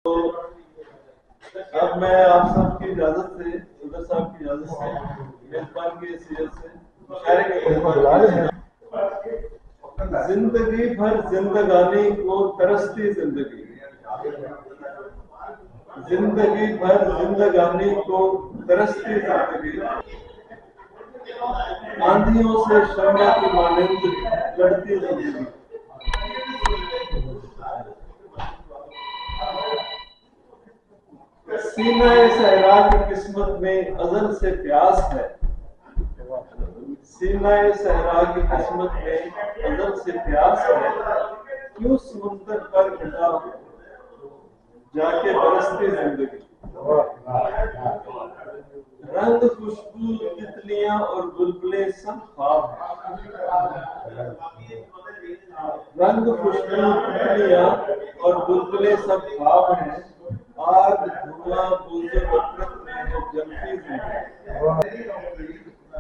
تو اب میں آپ سب کی اجازت سے صدر صاحب کی اجازت سے میزبان کی حیثیت سے مشاعرے کے میزبان کی زندگی بھر زندگانی کو ترستی زندگی، زندگی بھر زندگانی کو ترستی زندگی، آندھیوں سے شمع کی مانند لڑتی زندگی، سینہ صحرا کی قسمت میں ازل سے پیاس ہے، سینہ صحرا کی قسمت میں ازل سے پیاس ہے، کیوں سمندر پر گھٹا جا کے برستی زندگی، رنگ خوشبو تتلیاں اور بلبلیں سب خواب ہیں، رنگ خوشبو تتلیاں اور بلبلیں سب خواب ہیں، آگ دھواں بوجھ وطرت میں ہے جلتی زندگی،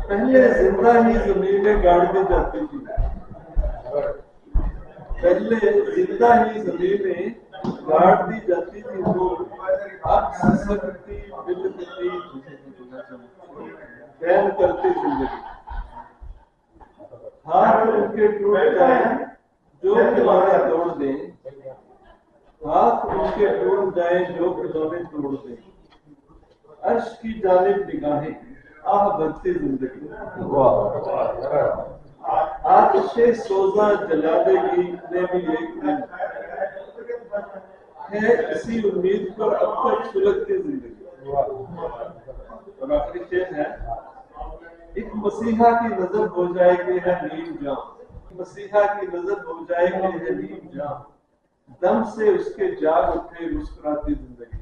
پہلے زندہ ہی زمینیں گاڑ دی جاتی تھی، پہلے زندہ ہی زمینیں گاڑ دی جاتی تھی وہ، اب سسکتی بلکتی بین کرتی زندگی، ہاتھ ان کے ٹوٹ جائیں جو کھلونے توڑ دیں، ہاتھ ان کے ٹوٹ جائیں جو کھلونے توڑ دیں، عرش کی جانب نگاہیں آہ بھرتی زندگی، آتش سوزاں جلا دے گی نے بھی ایک دن، ہے اسی امید پر اب تک سلگتی زندگی، اور آخری شعر ہے، ایک مسیحا کی نظر ہو جائے گی ہے نیم جاں، مسیحا کی نظر ہو جائے گی ہے نیم جاں، دم سے اس کے جاگ اٹھے مسکراتی زندگی۔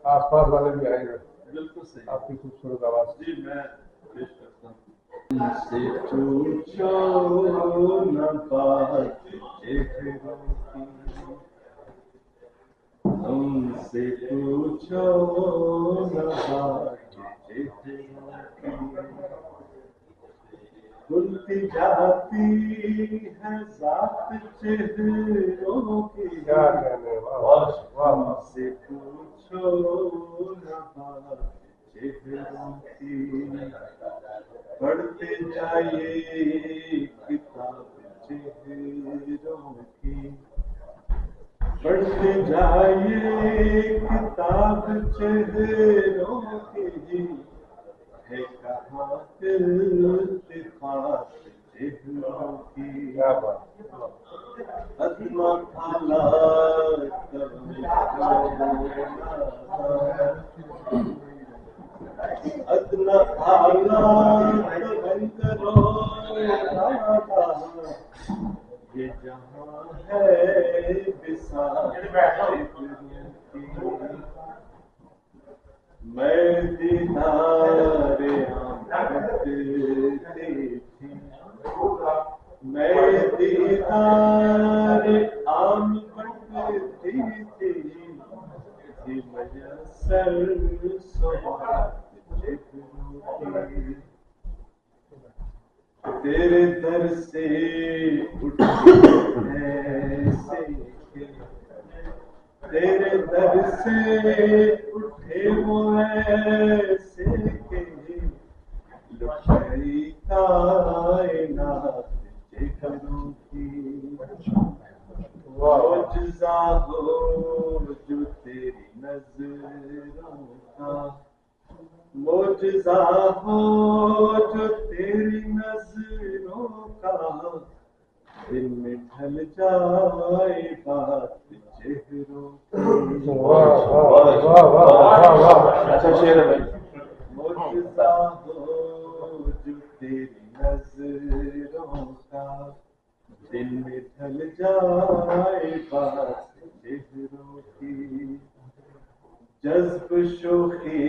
آس پاس والے بھی آئیں گے، بالکل صحیح، آپ کی خوبصورت آواز۔ جی میں پیش کرتا ہوں۔ تم سے پوچھو نہ بات چہروں کی، تم سے پوچھو نہ بات چہروں کی، کھلتی جاتی ہے ذات چہروں کی، کیا کہنے، تم سے پوچھو نہ بات چہروں کی، پڑھتے جائیے کتاب چہروں کی، پڑھتے جائیے کتاب چہروں کی، ہے کہاں التفات چہروں کی، کیا بات، ادنا حالات ادنا حالات بن کرو یہ جہاں ہے بساط چہروں کی، میں دیدار آمد دیکھی، میں دیدار آمد دیکھی تھی میسر سوات چہروں کی، تیرے در سے اٹھے ایسے کہ، تیرے در سے اٹھے وہ ایسے کہ، لٹ گئی کائنات چہروں کی، معجزہ ہو جو تیری نظروں کا، معجزہ ہو جو تیری نظروں کا، دل میں ڈھل جائے بات چہروں کی، اچھا شعر ہے۔ معجزہ ہو جو تیری نظروں کا، دل میں ڈھل جائے بات چہروں کی، جذب شوخی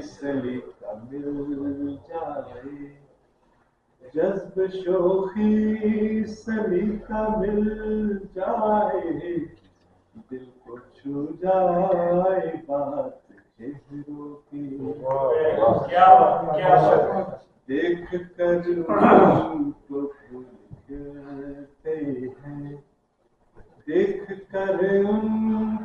سلیقہ مل جائے، جذب شوخی سلیقہ مل جائے، دل کو چھو جائے بات چہروں کی، دیکھ کر ان کو بھول گئے ہیں، دیکھ کر ان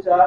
4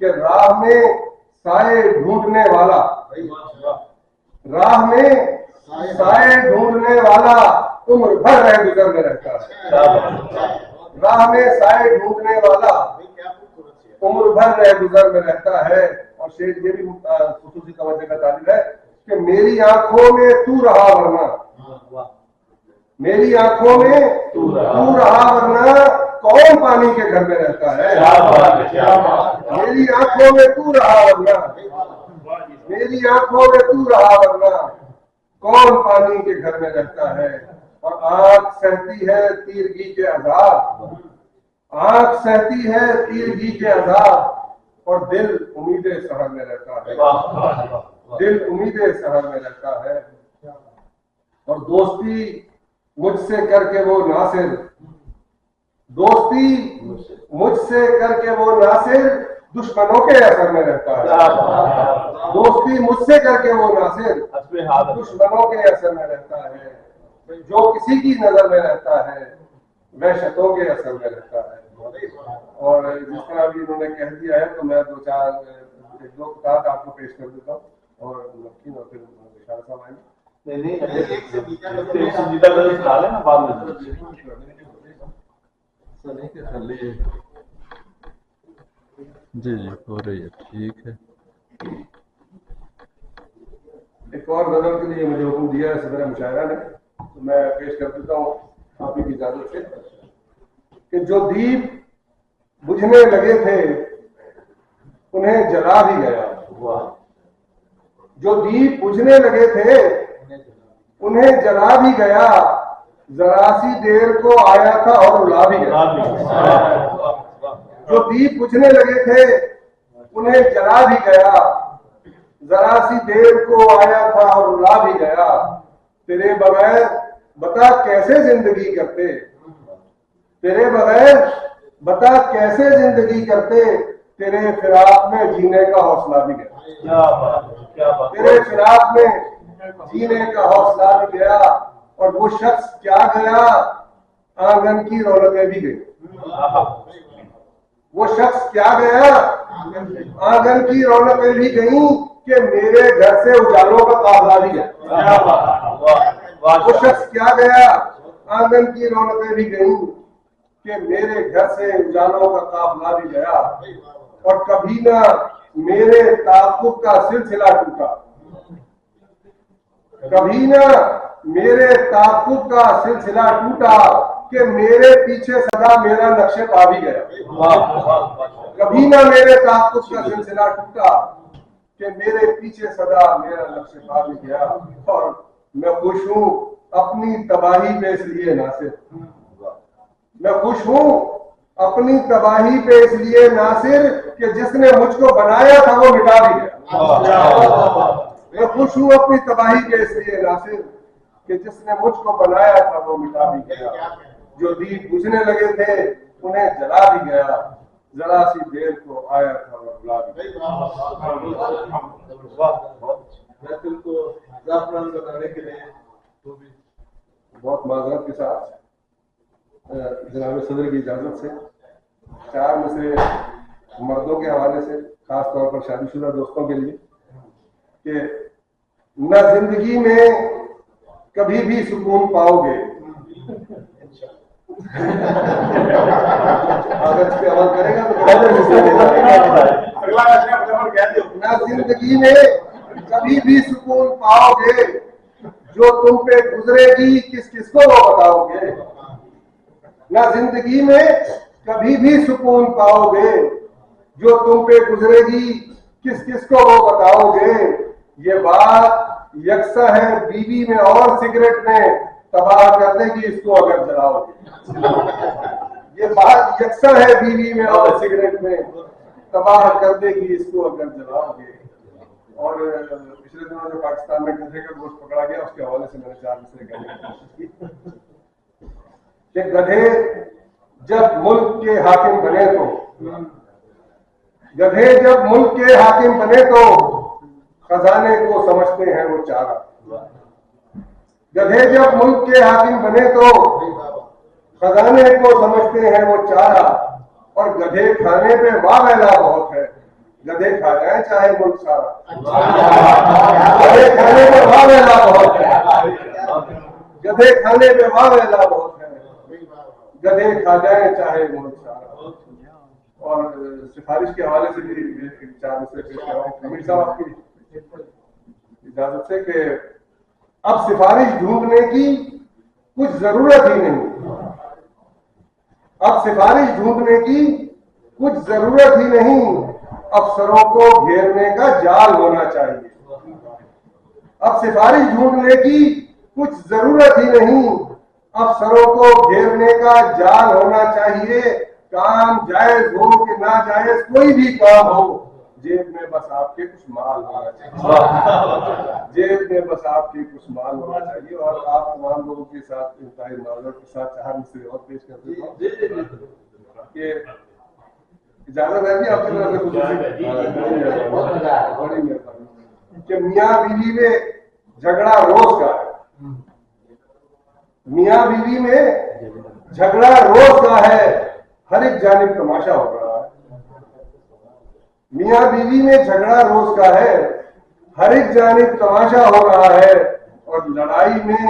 کہ راہ میں سائے ڈھونڈنے والا، راہ میں سائے ڈھونڈنے والا عمر بھر رہ گزر میں رہتا ہے، راہ میں سائے ڈھونڈنے والا عمر بھر رہ گزر میں رہتا ہے۔ اور شعر یہ بھی خصوصی توجہ کا طالب ہے کہ میری آنکھوں میں تو رہا ورنہ، میری آنکھوں میں تو رہا ورنہ کون پانی کے گھر میں رہتا ہے، میری آنکھوں میں تو رہا ورنہ، میری آنکھوں میں تو رہا ورنہ کون پانی کے گھر میں رہتا ہے۔ اور آنکھ سہتی ہے تیرگی کے عذاب، آنکھ سہتی ہے تیرگی کے عذاب، اور دل امید سحر میں رہتا ہے، دل امید سحر میں رہتا ہے۔ اور دوستی مجھ سے کر کے وہ ناصر، دوستی مجھ سے کر کے وہ ناصر دشمنوں کے اثر میں رہتا ہے، دوستی مجھ سے کر کے وہ ناصر دشمنوں کے اثر میں رہتا ہے۔ جو کسی کی نظر میں رہتا ہے وحشتوں کے اثر میں رہتا ہے۔ اور جس طرح بھی انہوں نے کہہ دیا ہے تو میں دو کتاب آپ کو پیش کر دیتا ہوں اور پھر اشارہ صاحب آئیں گے۔ جی ہو رہی ہے، ٹھیک ہے۔ ایک اور غزل کے لیے مجھے حکم دیا ہے صدر مشاعرہ نے، تو میں پیش کر دیتا ہوں آپ کی اجازت سے کہ جو دیپ بجھنے لگے تھے انہیں جلا بھی گیا، جو دیپ بجھنے لگے تھے انہیں جلا بھی گیا، ذرا سی دیر کو آیا تھا اور رلا بھی گیا، جو دیپ بجھنے لگے تھے انہیں جلا بھی گیا، ذرا سی دیر کو آیا تھا اور رلا بھی گیا، تیرے بغیر بتا کیسے زندگی کرتے، تیرے بغیر بتا کیسے زندگی کرتے، تیرے فراق میں جینے کا حوصلہ بھی گیا، تیرے فراق میں جینے کا حوصلہ بھی گیا، اور وہ شخص کیا گیا آنگن کی رونقیں بھی گئی، وہ شخص کیا گیا آنگن کی رونقیں بھی گئیں کہ میرے گھر سے اجالوں کا قافلہ بھی گیا، وہ شخص کیا گیا آنگن کی رونقیں بھی گئیں کہ میرے گھر سے اجالوں کا قافلہ بھی گیا، اور کبھی نہ میرے تعاقب کا سلسلہ ٹوٹا، کبھی نہ میرے تعاقب کا سلسلہ ٹوٹا کہ میرے پیچھے سدا میرا نقش پا بھی گیا، کبھی نہ میرے تعاقب کا سلسلہ ٹوٹا کہ میرے پیچھے سدا میرا نقش پا بھی گیا، اور میں خوش ہوں اپنی تباہی پہ اس لیے ناصر، میں خوش ہوں اپنی تباہی پہ اس لیے ناصر کہ جس نے مجھ کو بنایا تھا وہ مٹا بھی گیا، میں خوش ہوں اپنی تباہی پہ اس لیے ناصر کہ جس نے مجھ کو بنایا تھا وہ مٹا بھی گیا، جو دیپ بجھنے لگے تھے انہیں جلا بھی گیا، ذرا سی دیر کو آیا تھا اور بلا بھی گیا۔ محفل کو زعفران بنانے کے لیے بہت معذرت کے ساتھ جناب صدر کی اجازت سے 4 مصرے مردوں کے حوالے سے، خاص طور پر شادی شدہ دوستوں کے لیے، کہ نہ زندگی میں کبھی بھی سکون پاؤ گے، اگر اس پہ عمل کرے گا تو نہ زندگی میں کبھی بھی سکون پاؤ گے، جو تم پہ گزرے گی کس کس کو وہ بتاؤ گے، نہ زندگی میں کبھی بھی سکون پاؤ گے، جو تم پہ گزرے گی کس کس کو وہ بتاؤ گے، یہ بات یکساں ہے بیوی میں اور سگریٹ میں، تباہ کر دے گی اس کو اگر جلاؤ گے، یہ بات یکساں ہے بیوی میں اور سگریٹ میں، تباہ کر دے گی اس کو اگر جلاؤ گے۔ اور پچھلے دنوں جو پاکستان میں گدھے کا گوشت پکڑا گیا اس کے حوالے سے میں نے 4 مصرے کہنے کی کوشش کی کہ گدھے جب ملک کے حاکم بنے تو، گدھے جب ملک کے حاکم بنے تو خزانے کو سمجھتے ہیں وہ چارہ، گدھے جب ملک کے حاکم بنے تو خزانے کو سمجھتے ہیں وہ چارہ، اور گدھے کھانے پہ واہ ویلا بہت ہے، گدھے کھا جائیں چاہے ملک سارا، گدھے کھانے پہ واہ ویلا بہت ہے، گدھے کھانے پہ واہ ویلا بہت ہے، گدھے کھا جائیں چاہے ملک سارا۔ اور سفارش کے حوالے سے بھی چار مصرے پیش کر رہا ہوں امیر صاحب آپ کی اجازت سے، کہ اب سفارش ڈھونڈنے کی کچھ ضرورت ہی نہیں، اب سفارش ڈھونڈنے کی کچھ ضرورت ہی نہیں، افسروں کو گھیرنے کا جال ہونا چاہیے، اب سفارش ڈھونڈنے کی کچھ ضرورت ہی نہیں، افسروں کو گھیرنے کا جال ہونا چاہیے، کام جائز ہو کہ ناجائز کوئی بھی کام ہو، جیب میں بس آپ کے کچھ مال ہونا چاہیے، جیب میں بس آپ کے کچھ مال ہونا چاہیے۔ اور آپ تمام لوگوں کے ساتھ انتہائی معذرت کے ساتھ چار مصرے اور پیش کر دیتا ہوں کہ اجازت ہے کہ آپ کی طرف سے کچھ بڑی مہربانی کہ میاں بیوی میں جھگڑا روز کا ہے، میاں بیوی میں جھگڑا روز کا ہے، ہر ایک جانب تماشا ہو رہا ہے، میاں بیوی میں جھگڑا روز کا ہے، ہر ایک جانب تماشا ہو رہا ہے، اور لڑائی میں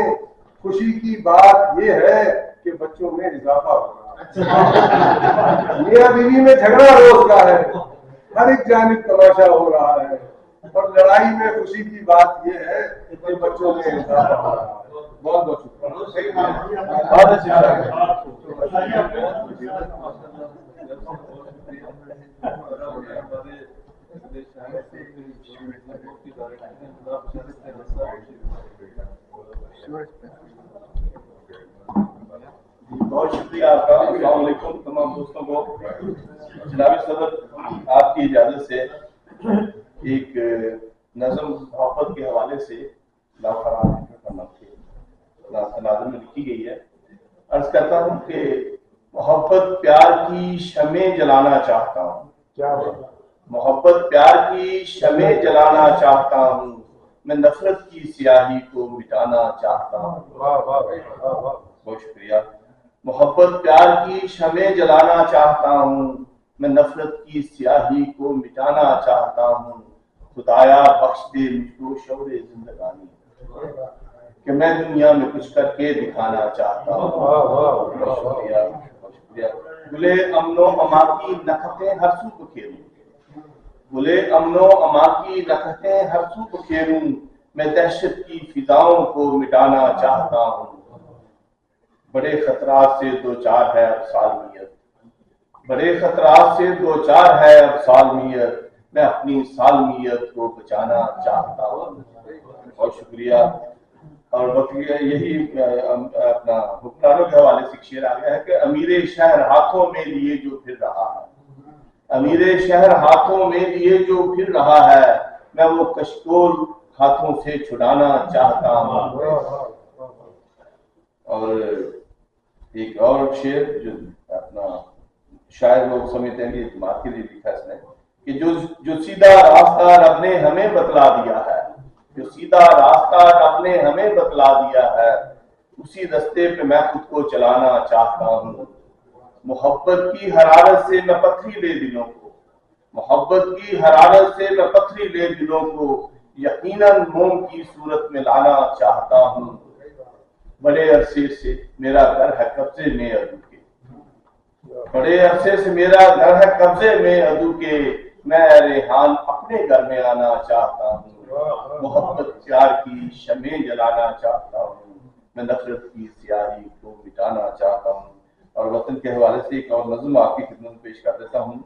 خوشی کی بات یہ ہے کہ بچوں میں اضافہ ہو رہا ہے۔ میاں بیوی میں جھگڑا روز کا ہے، ہر ایک جانب تماشا ہو رہا ہے، اور لڑائی میں خوشی کی بات یہ ہے کہ بچوں میں اضافہ ہو رہا ہے۔ بہت بہت بہت شکریہ آپ کا۔ السلام علیکم تمام دوستوں کو۔ جناب صدر آپ کی اجازت سے ایک نظم محبت کے حوالے سے ناظم میں لکھی گئی ہے، عرض کرتا ہوں کہ محبت پیار کی شمع جلانا چاہتا ہوں، محبت پیار کی شمع جلانا چاہتا ہوں، میں نفرت کی سیاہی کو مٹانا چاہتا ہوں۔ بہت شکریہ۔ محبت پیار کی شمع جلانا چاہتا ہوں، میں نفرت کی سیاہی کو مٹانا چاہتا ہوں، خدایا بخش دے مجھ کو شعور زندگانی کہ میں دنیا میں کچھ کر کے دکھانا چاہتا ہوں۔ بہت شکریہ، بہت شکریہ۔ گلے امن و امان کی نکھتیں ہر سو بکھیروں، گلے امن و امان کی نکھتیں ہر سو بکھیروں، میں دہشت کی فضاؤں کو مٹانا چاہتا ہوں، بڑے خطرات سے دو چار ہے اب سالمیت، بڑے خطرات سے دو چار ہے اب سالمیت، میں اپنی سالمیت کو بچانا چاہتا ہوں۔ بہت شکریہ۔ اور یہی اپنا حکمرانوں کے حوالے سے شعر آ گیا ہے کہ امیر شہر ہاتھوں میں لیے جو پھر رہا ہے، امیر شہر ہاتھوں میں لیے جو پھر رہا ہے، میں وہ کشکول ہاتھوں سے چھڑانا چاہتا ہوں۔ اور ایک اور شعر جو اپنا شاید لوگ سمجھتے ہیں کہ اعتماد کے لیے لکھا اس نے کہ جو سیدھا راستہ رب نے ہمیں بتلا دیا ہے، جو سیدھا راستہ رب نے ہمیں بتلا دیا ہے، اسی رستے پہ میں خود کو چلانا چاہتا ہوں، محبت کی حرارت سے میں پتھریلے دلوں کو، محبت کی حرارت سے میں پتھریلے دلوں کو یقیناً موم کی صورت میں لانا چاہتا ہوں، بڑے عرصے سے میرا گھر ہے قبضے میں عدو کے، بڑے عرصے سے میرا گھر ہے قبضے میں عدو کے، میں ریحان اپنے گھر میں آنا چاہتا ہوں، محبت پیار کی شمع جلانا چاہتا ہوں، میں نفرت کی سیاہی کو مٹانا چاہتا ہوں۔ اور وطن کے حوالے سے ایک اور نظم آپ کی خدمت میں پیش کر دیتا ہوں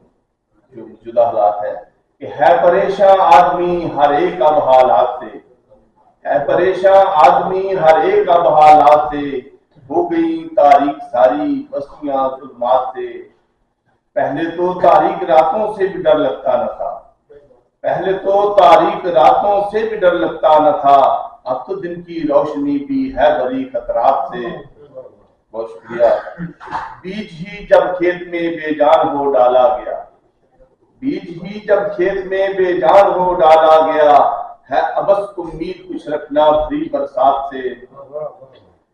جو جدا حالات ہے کہ ہے پریشاں آدمی ہر ایک اب حالات سے، ہے پریشاں آدمی ہر ایک اب حالات سے، ہو گئی تاریک ساری بستیاں ظلمات سے، پہلے تو تاریک راتوں سے بھی ڈر لگتا نہ تھا، پہلے تو تاریک راتوں سے بھی ڈر لگتا نہ تھا، اب تو دن کی روشنی بھی ہے بڑی خطرات سے۔ بہت شکریہ۔ بیج ہی جب کھیت میں بے جان ہو ڈالا گیا، بیج ہی جب کھیت میں بے جان ہو ڈالا گیا، ہے ابس امید کچھ رکھنا بھری برسات سے۔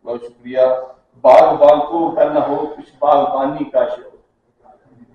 بہت شکریہ۔ باغبان کو گر نہ ہو کچھ باغبانی کا شوق،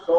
100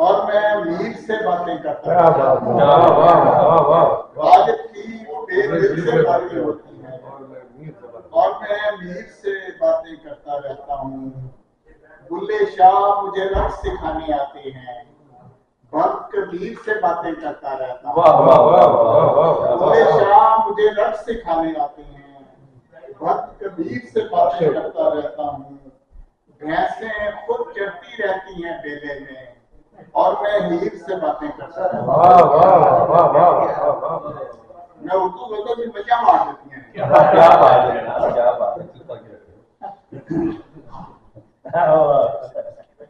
اور میں میر سے باتیں کرتا کیا بات ہے، واہ واہ واہ واہ۔ غالب کی بے دل سے باتیں ہوتی ہیں اور میں میر سے باتیں کرتا رہتا ہوں۔ بلے شاہ مجھے رقص سکھانے آتے ہیں، بھکت کبیر سے باتیں کرتا رہتا ہوں۔ واہ واہ واہ واہ واہ۔ بلے شاہ مجھے رقص سکھانے آتے ہیں، بھکت کبیر سے باتیں کرتا رہتا ہوں۔ بھینسیں خود چرتی رہتی ہیں بیلے میں اور میں ہیر سے باتیں کرتا رہتا ہوں۔ واہ واہ واہ واہ واہ۔ میں اردو بولتا بھی مزہ مار دیتی ہیں۔ کیا بات ہے، کیا بات ہے۔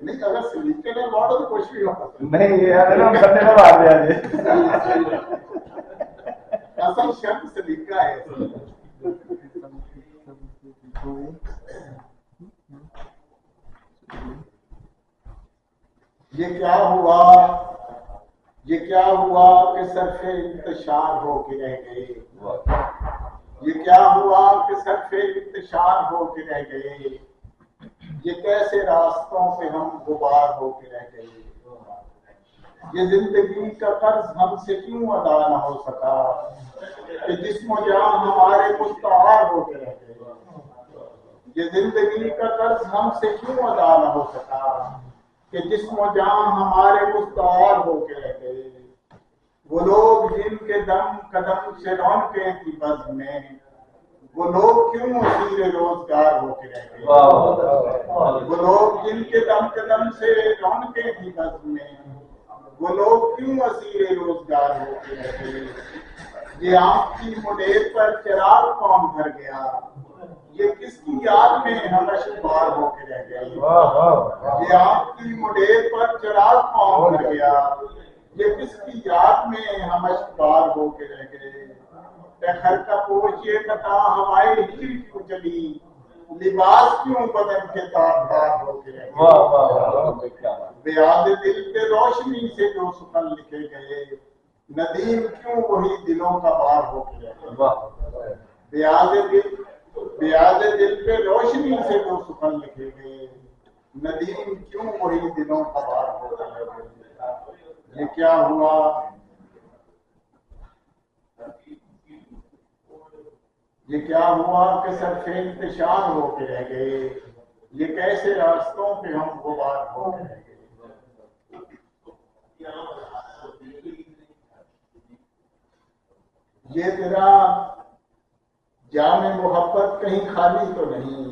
نہیں اگر سلیقے میں بڑھو تو کچھ بھی ہو سکتا نہیں یہ ہم سننے میں مار دیا جی۔ اصل شرط سلیقہ ہے۔ یہ کیا ہوا کہ صرف انتشار ہو کے رہ گئے، یہ کیا ہوا کہ صرف انتشار ہو کے رہ گئے، یہ کیسے راستوں پہ ہم غبار ہو کے رہ گئے، یہ زندگی کا قرض ہم سے کیوں ادا نہ ہو سکا کہ جسم و جان ہمارے مستعار ہو کے رہ گئے، یہ زندگی کا قرض ہم سے کیوں ادا نہ ہو سکا کہ جسم و جان ہمارے مستعار ہو کے رہ گئے، وہ لوگ جن کے دم قدم سے رونقیں تھی بزم میں، وہ لوگ کیوں اسیر روزگار ہو کے رہ گئے، وہ لوگ جن کے دم قدم سے رونقیں تھی بزم میں، وہ لوگ کیوں اسیر روزگار ہو کے رہ گئے، یہ آنکھ کی مڈیر پر چراغ کون بھر گیا، یہ کس کی یاد میں ہم اشکبار ہو کے رہ گئے، یہ آنکھ کی مڈیر پر چراغ کون بھر گیا، یہ کس کی یاد میں ہم اشکبار ہو کے رہ گئے، خر کا پوش یہ قطع ہوائے ہجر کیوں چلی، لباس کیوں بدن کے تار تار ہو کے رہ گئے، بیاد دل پہ روشنی سے جو سخن لکھے گئے، ندیم کیوں وہی دلوں کا بار ہو کے رہ گئے، بیاد دل پہ روشنی سے جو سخن لکھے گئے، ندیم کیوں وہی دلوں کا بار ہو کے رہ گئے، یہ کیا ہوا کہ صرف انتشار ہو کے رہ گئے، یہ کیسے راستوں پہ ہم غبار ہو کے رہ گئے، یہ تیرا جام محبت کہیں خالی تو نہیں،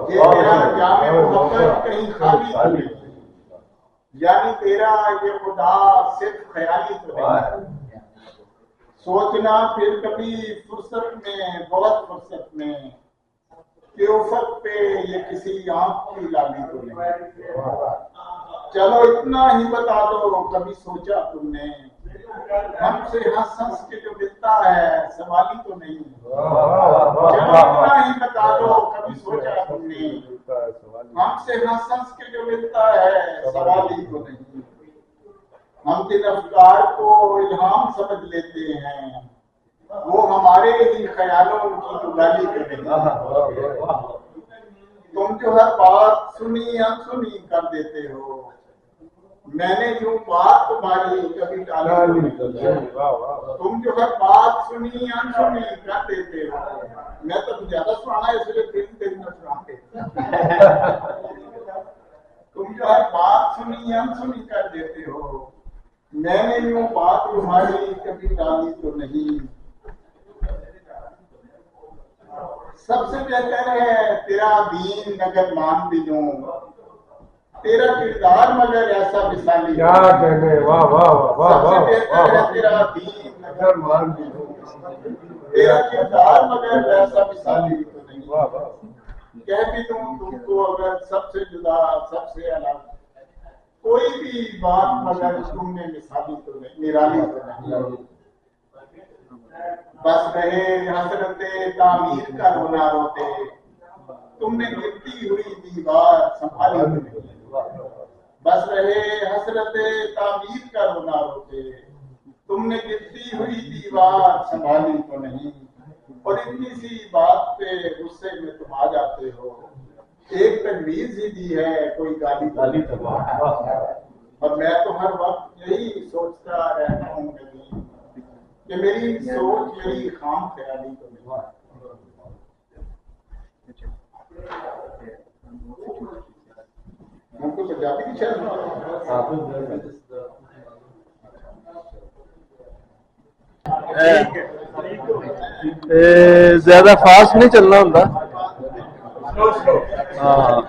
یہ تیرا جام محبت کہیں خالی تو نہیں، یعنی تیرا یہ خدا صرف خیالی تو نہیں، سوچنا پھر کبھی فرصت میں بہت فرصت میں کہ افق پہ یہ کسی آنکھ کی لالی تو نہیں، چلو اتنا ہی بتا دو کبھی سوچا تم نے ہم سے ہنس ہنس کے جو ملتا ہے سوالی تو نہیں، چلو اتنا ہی بتا دو کبھی سوچا تم نے ہم سے ہنس ہنس کے جو ملتا ہے سوالی تو نہیں، ہم دل افکار کو الہام سمجھ لیتے ہیں، وہ ہمارے ہی خیالوں کی تو گالی کر رہی، تم جو ہر بات سنی انسنی کر دیتے ہو، میں نے جو بات تمہاری کبھی ٹالی نہیں، تم جو ہر بات سنی انسنی کر دیتے ہو، میں تو زیادہ سنانا ہے اس لیے دن میں سناتے، تم جو ہر بات سنی انسنی کر دیتے ہو، میں نے یوں بات تمہاری کبھی ٹالی تو نہیں، سب سے بہتر ہے تیرا دین اگر مان بھی لوں، تیرا کردار مگر ایسا مثالی، کیا کہنے، واہ واہ واہ سب سے واہ بہتر ہے تیرا دین اگر مان بھی لوں، تیرا کردار مگر ایسا مثالی تو نہیں، کہہ بھی دوں تم کو اگر سب سے جدا سب سے الگ، کوئی بھی بات مگر تم نے مثالی تو نہیں، نرالی تو نہیں، بس رہے حسرت تعمیر کا رونا روتے، تم نے گرتی ہوئی دیوار سنبھالی تو نہیں، بس رہے حسرت تعمیر کا رونا روتے، تم نے گرتی ہوئی دیوار سنبھالی تو نہیں، اور اتنی سی بات پہ غصے میں تم آ جاتے ہو، ایک تجویز ہی دی ہے کوئی گالی تو نہیں، اور میں تو ہر وقت یہی سوچتا رہتا ہوں کہ میری سوچ میری خام خیالی تو نہیں. ہم کو پنجابی کی شاید زیادہ فاسٹ نہیں چلنا ہوتا. ہاں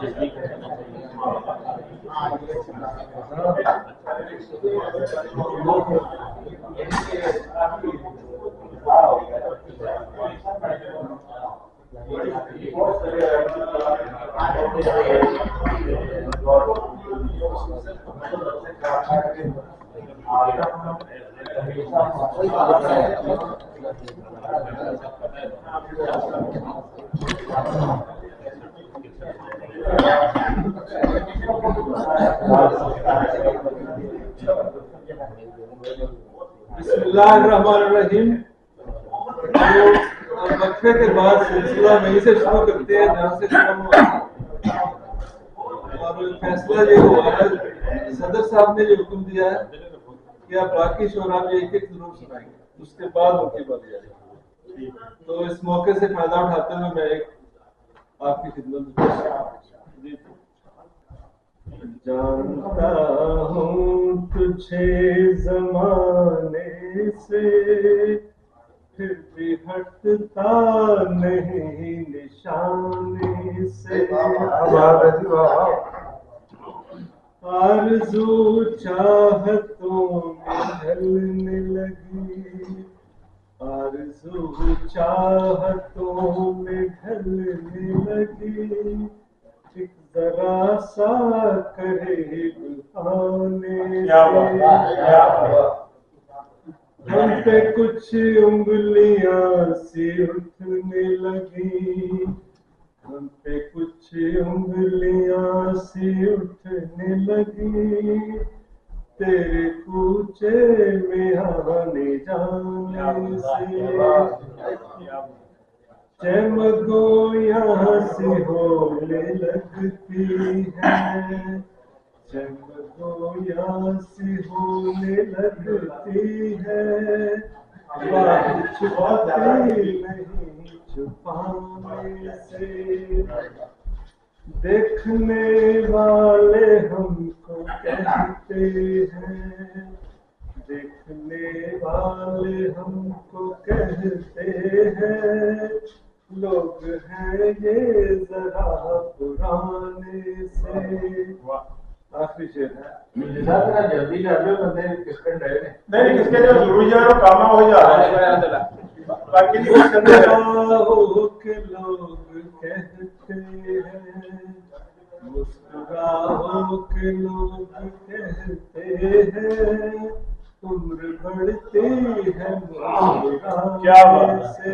بسم اللہ الرحمن الرحیم. وقفے کے بعد سلسلہ وہیں سے شروع کرتے ہیں جہاں سے ختم ہوا. اور فیصلہ یہ ہوا ہے صدر صاحب نے جو حکم دیا ہے کہ آپ باقی شعراء میں ایک ایک ضرور سنائیں گے, اس کے بعد ان کی بات جائے گی. تو اس موقع سے فائدہ اٹھاتے ہوئے میں ایک آپ کی خدمت میں جانتا ہوں تجھے زمانے سے پھر بھی ہٹتا نہیں نشانے سے. آرزو چاہتوں میں ڈھلنے لگی, آرزو چاہتوں میں ڈھلنے لگی, ایک ذرا سا قریب آنے سے ہم پہ کچھ انگلیاں سی اٹھنے لگی, ہم پہ کچھ انگلیاں سی اٹھنے لگی, تیرے کوچے میں آنے جانے سے چمگو یہاں سے ہونے لگتی ہے, چمگو یہاں سے ہونے لگتی ہے, بات چھپاتی نہیں چھپانے سے. دیکھنے والے ہم کو کہتے ہیں, دیکھنے والے ہم کو کہتے ہیں, لوگ ہیں یہ ذرا پرانے سے. آخری شعر جلدی کر لو بندے کس کے نہیں کس کے جو ضروری ہے وہ کام ہو جا رہا ہے. باقی مسکراؤ کہ لوگ کہتے ہیں, مسکراؤ کہ لوگ کہتے ہیں, عمر بڑھتی ہے مسکرانے سے.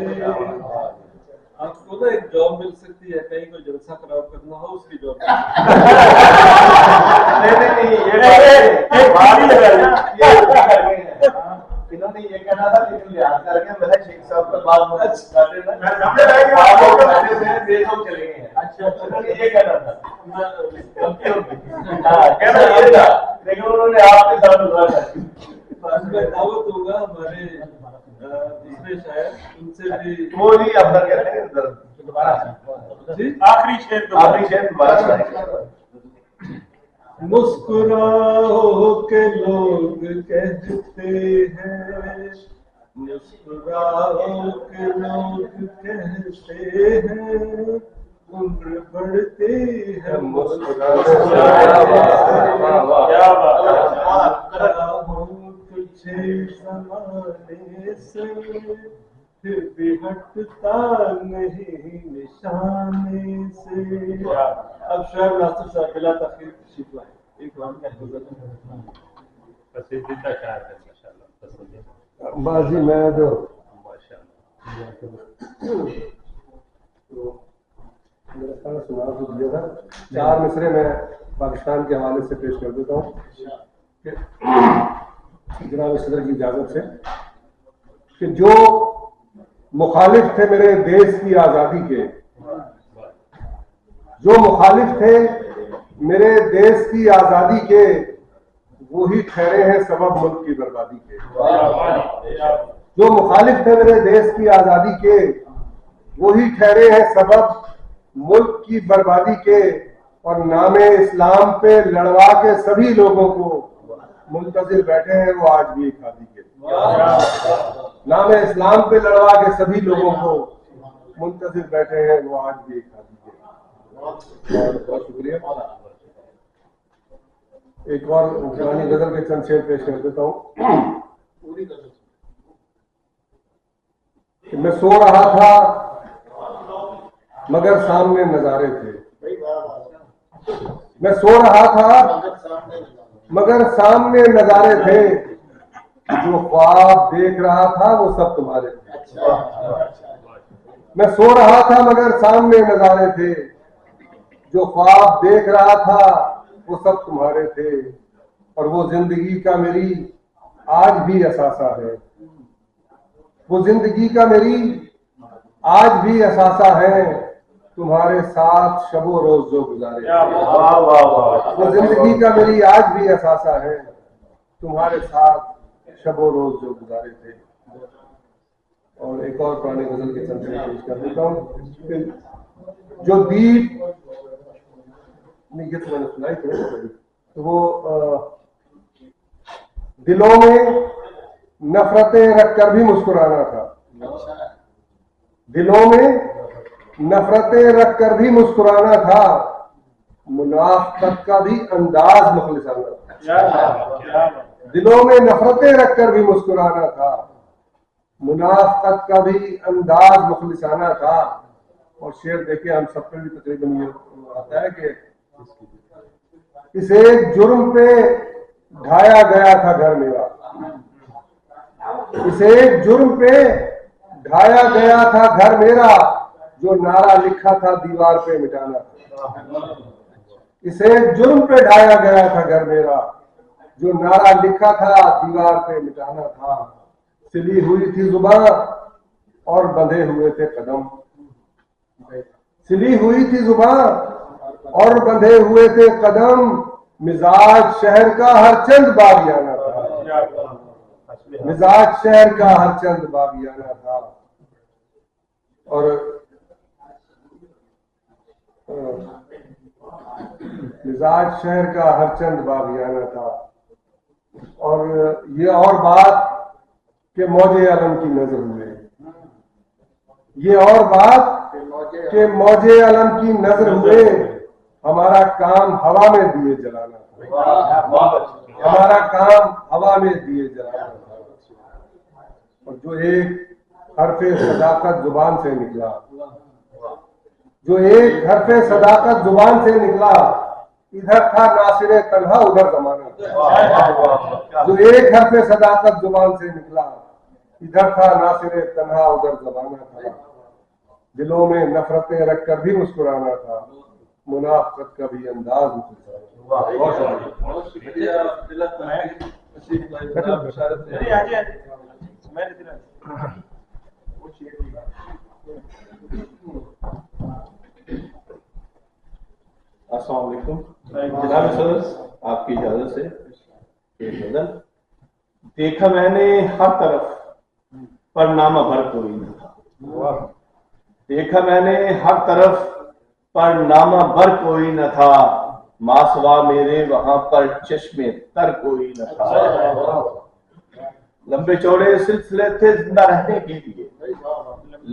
آپ کو نا ایک جاب مل سکتی ہے, کہیں کوئی جلسہ خراب کرنا ہو اس کی جاب. انہوں نے یہ کہنا تھا لیکن لحاظ کر کے میں شیخ صاحب کا بات چلے گئے. اچھا یہ کہنا تھا لیکن انہوں نے آپ کے ساتھ میں دعوت ہوگا ہمارے دوسرے شاعر, ان سے بھی وہ نہیں اپنا کہتے ہیں آخری شعر دوبارہ. مسکراؤ کہ لوگ کہتے ہیں, مسکراؤ کہ لوگ کہتے ہیں, عمر بڑھتی ہے تجھے زمانے سے, پھر بھی ہٹتا نہیں نشانے سے. اب شعر ناصر صاحب بلا تاخیر تشریف لائیں. ایک بار پسندیدہ شاعر ہے ماشاءاللہ, پسندیدہ. بازی میں جو سنا تو دیا تھا, 4 مصرے میں پاکستان کے حوالے سے پیش کر دیتا ہوں کہ جناب صدر کی اجازت سے, کہ جو مخالف تھے میرے دیش کی آزادی کے, جو مخالف تھے میرے دیش کی آزادی کے, وہی ٹھہرے ہیں سبب ملک کی بربادی کے. جو مخالف تھے میرے دیش کی آزادی کے وہی ٹھہرے ہیں سبب ملک کی بربادی کے. اور نام اسلام پہ لڑوا کے سبھی لوگوں کو منتظر بیٹھے ہیں وہ آج بھی ایک ہادی کے. نام اسلام پہ لڑوا کے سبھی لوگوں کو منتظر بیٹھے ہیں وہ آج بھی ایک ہادی کے. بہت بہت شکریہ. ایک اور پرانی غزل کے چند شعر پیش کر دیتا ہوں. میں سو رہا تھا مگر سامنے نظارے تھے. میں سو رہا تھا مگر سامنے نظارے تھے. جو خواب دیکھ رہا تھا وہ سب تمہارے تھے. میں سو رہا تھا مگر سامنے نظارے تھے. جو خواب دیکھ رہا تھا وہ سب تمہارے تھے. اور وہ زندگی کا میری آج بھی اثاثہ ہے. وہ زندگی کا میری آج بھی اثاثہ ہے. تمہارے ساتھ شب و روز جو گزارے. وہ زندگی کا میری آج بھی اثاثہ ہے. تمہارے ساتھ شب و روز جو گزارے تھے. اور ایک اور پرانی غزل کے چند شعر پیش کر دیتا ہوں. جو دیپ نہیں یہ تو میں نے سنائی تھی تو وہ دلوں میں نفرتیں رکھ کر بھی مسکرانا تھا. دلوں میں نفرتیں رکھ کر بھی مسکرانا تھا. منافقت کا بھی انداز مخلصانہ تھا. دلوں میں نفرتیں رکھ کر بھی مسکرانا تھا. منافقت کا بھی انداز مخلصانہ تھا. اور شعر دیکھیں ہم سب پہ بھی تقریباً یہ آتا ہے کہ اس ایک جرم پہ ڈھایا گیا تھا گھر میرا. اس ایک جرم پہ ڈھایا گیا تھا گھر میرا. جو نعرہ لکھا تھا دیوار پہ مٹانا تھا. اس ایک جرم پہ ڈھایا گیا تھا گھر میرا. جو نعرہ لکھا تھا دیوار پہ مٹانا تھا. سلی ہوئی تھی زبان اور بندھے ہوئے تھے قدم. سلی ہوئی تھی زبان اور بندھے ہوئے تھے قدم. مزاج شہر کا ہر چند باغیانہ تھا. مزاج شہر کا ہر چند باغیانہ تھا. اور مزاج شہر کا ہر چند باغیانہ تھا. اور یہ اور بات کہ موج علم کی نظر ہوئے. یہ اور بات کہ موج علم کی نظر ہوئے. ہمارا کام ہوا میں دیے جلانا تھا. ہمارا کام ہوا میں دیے جلانا تھا. اور جو ایک حرف صداقت زبان سے نکلا جو ایک حرف صداقت زبان سے نکلا ادھر تھا ناصر تنہا ادھر زمانہ تھا. جو ایک حرف صداقت زبان سے نکلا ادھر تھا ناصر تنہا ادھر زمانہ تھا. دلوں میں نفرتیں رکھ کر بھی مسکرانا تھا. منافقت کا بھی انداز السلام علیکم. جناب صدر آپ کی اجازت سے ایک غزل. دیکھا میں نے ہر طرف پر نامہ بھر کوئی نہ تھا. دیکھا میں نے ہر طرف پر نامہ بھر کوئی نہ تھا. ماسوا میرے وہاں پر چشمے تر کوئی نہ تھا. لمبے چوڑے سلسلے تھے زندہ رہنے کے لیے.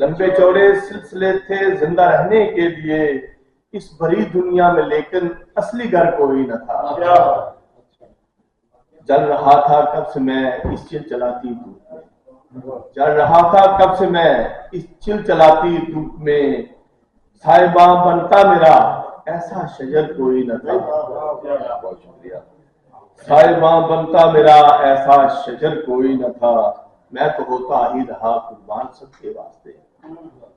لمبے چوڑے سلسلے تھے زندہ رہنے کے لیے. اس بڑی دنیا میں لیکن اصلی گھر کوئی نہ تھا. جل رہا تھا کب سے میں اس چل چلاتی دھوپ میں. جل رہا تھا کب سے میں اس چل چلاتی دھوپ میں. صاحباں بنتا میرا ایسا شجر کوئی نہ تھا. بہت شکریہ. صاحباں بنتا میرا ایسا شجر کوئی نہ تھا. میں تو ہوتا ہی رہا قربان سب کے واسطے.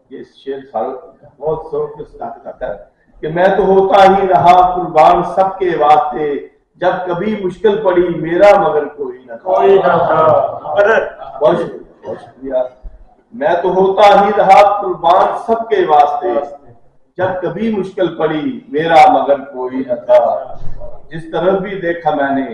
یہ شعر بہت شوق سے اسٹارٹ کرتا ہے کہ میں تو ہوتا ہی رہا قربان سب کے واسطے. جب کبھی مشکل پڑی میرا مگر کوئی نہ تھا. بہت شکریہ. میں تو ہوتا ہی رہا قربان سب کے واسطے. جب کبھی مشکل پڑی میرا مگر کوئی نہ تھا. جس طرف بھی دیکھا میں نے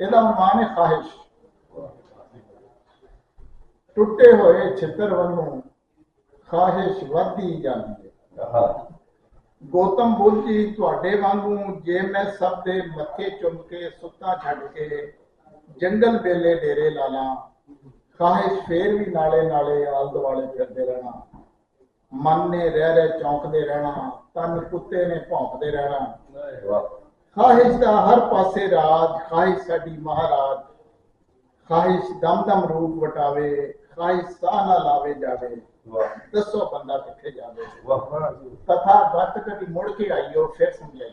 ਇਹਦਾ ਉਨਵਾਨ ਹੈ ਖਾਹਿਸ਼। ਟੁੱਟੇ ਹੋਏ ਛਿੱਤਰ ਵੱਲੋਂ ਖਾਹਿਸ਼ ਵੱਧਦੀ ਜਾਂਦੀ ਹੈ। ਗੌਤਮ ਬੁੱਧ ਜੀ ਤੁਹਾਡੇ ਵਾਂਗੂ ਜੇ ਮੈਂ ਸਭ ਦੇ ਮੱਥੇ ਚੁੰਮ ਕੇ ਸੁੱਤਾ ਛੱਡ ਕੇ ਜੰਗਲ ਵੇਲੇ ਡੇਰੇ ਲਾ ਲਾਂ, ਖਾਹਿਸ਼ ਫੇਰ ਵੀ ਨਾਲੇ ਨਾਲੇ ਆਲ ਦੁਆਲੇ ਫਿਰਦੇ ਰਹਿਣਾ। ਮਨ ਨੇ ਰਹਿ ਰਹਿ ਚੌਂਕਦੇ ਰਹਿਣਾ, ਤਨ ਕੁੱਤੇ ਨੇ ਭੌਂਕਦੇ ਰਹਿਣਾ। ਖਾਹਿਸ਼ ਦਾ ਹਰ ਪਾਸੇ ਰਾਜ, ਖਾਹਿਸ਼ ਸਾਡੀ ਮਹਾਰਾਜ। ਖਾਹਿਸ਼ ਦਮ ਦਮ ਰੂਪ ਵਟਾਵੇ, ਖਾਹਿਸ਼ ਸਾਹ ਨਾ ਲਾਵੇ ਜਾਵੇ। ਦੱਸੋ ਬੰਦਾ ਕਿੱਥੇ ਜਾਵੇ? ਤਥਾ ਗੱਤ ਕਦੀ ਮੁੜ ਕੇ ਆਈਓ ਫਿਰ ਸਮਝਾਈ।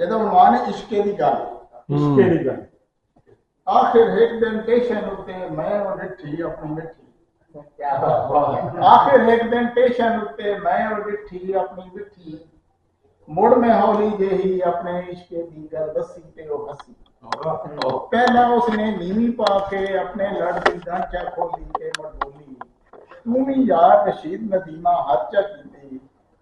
ਇਹਦਾ ਉਨਵਾਨ ਹੈ ਇਸ਼ਕੇ ਦੀ ਗੱਲ। ਇਸ਼ਕੇ ਦੀ ਗੱਲ। ਆਖਿਰ ਇੱਕ ਦਿਨ ਸਟੇਸ਼ਨ ਉੱਤੇ ਮੈਂ ਉਹ ਡਿੱਠੀ ਆਪਣੀ ਮਿੱਠੀ। ਆਖਿਰ ਇੱਕ ਦਿਨ ਸਟੇਸ਼ਨ ਉੱਤੇ ਮੈਂ ਉਹ ਡਿੱਠੀ ਆਪਣੀ ਮਿੱਠੀ। ਮੁੜ ਮੈਂ ਹੌਲੀ ਜਿਹੀ ਆਪਣੇ ਇਸ਼ਕੇ ਦੀ ਗੱਲ ਦੱਸੀ ਤੇ ਉਹ ਹੱਸੀ। ਪਹਿਲਾਂ ਉਸਨੇ ਨੀਵੀਂ ਪਾ ਕੇ ਆਪਣੇ ਲੜ ਦੀ ਗਾਂਚਾ ਖੋਲੀ ਤੇ ਮੁੜ ਬੋਲੀ, ਤੂੰ ਵੀ ਯਾਰ ਰਸ਼ੀਦ ਨਦੀਮਾ ਹੱਥ ਚਾ ਕੀਤੀ।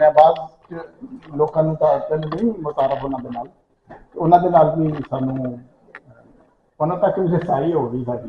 ਮੈਂ ਬਾਅਦ ਲੋਕਾਂ ਨੂੰ ਤਾਂ ਨਹੀਂ ਮੁਤਾਰਫ ਉਹਨਾਂ ਦੇ ਨਾਲ ਵੀ ਸਾਨੂੰ ਉਹਨਾਂ ਤੱਕ ਵੀ ਸਾਈ ਹੋ ਗਈ ਸਾਡੀ।